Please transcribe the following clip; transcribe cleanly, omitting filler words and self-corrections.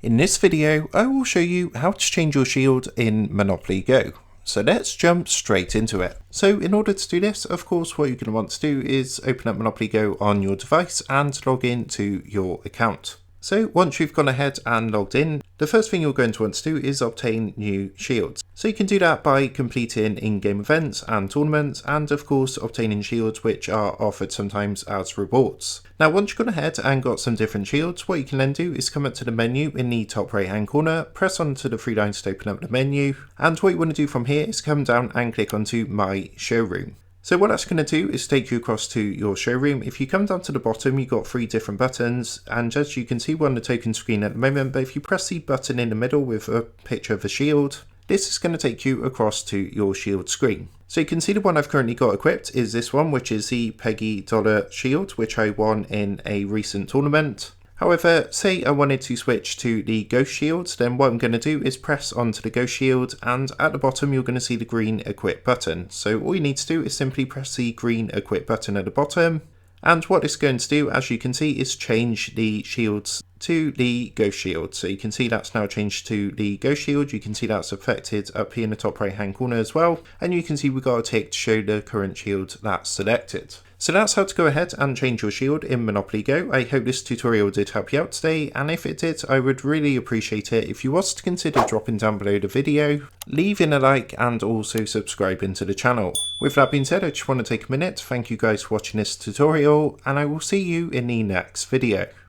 In this video, I will show you how to change your shield in Monopoly Go. So let's jump straight into it. So in order to do this, of course, what you're going to want to do is open up Monopoly Go on your device and log in to your account. So once you've gone ahead and logged in, the first thing you're going to want to do is obtain new shields. So you can do that by completing in-game events and tournaments, and of course obtaining shields which are offered sometimes as rewards. Now once you've gone ahead and got some different shields, what you can then do is come up to the menu in the top right hand corner, press onto the three lines to open up the menu, and what you want to do from here is come down and click onto My Showroom. So what that's going to do is take you across to your showroom. If you come down to the bottom, you've got three different buttons, and as you can see, we're on the token screen at the moment, but if you press the button in the middle with a picture of a shield, this is going to take you across to your shield screen. So you can see the one I've currently got equipped is this one, which is the Peggy Dollar shield, which I won in a recent tournament. However, say I wanted to switch to the Ghost Shield, then what I'm going to do is press onto the Ghost Shield, and at the bottom you're going to see the green Equip button. So all you need to do is simply press the green Equip button at the bottom, and what it's going to do, as you can see, is change the shields to the Ghost Shield. So you can see that's now changed to the Ghost Shield. You can see that's affected up here in the top right hand corner as well, and you can see we've got a tick to show the current shield that's selected. So that's how to go ahead and change your shield in Monopoly Go. I hope this tutorial did help you out today, and if it did, I would really appreciate it if you was to consider dropping down below the video, leaving a like, and also subscribing to the channel. With that being said, I just want to take a minute to thank you guys for watching this tutorial, and I will see you in the next video.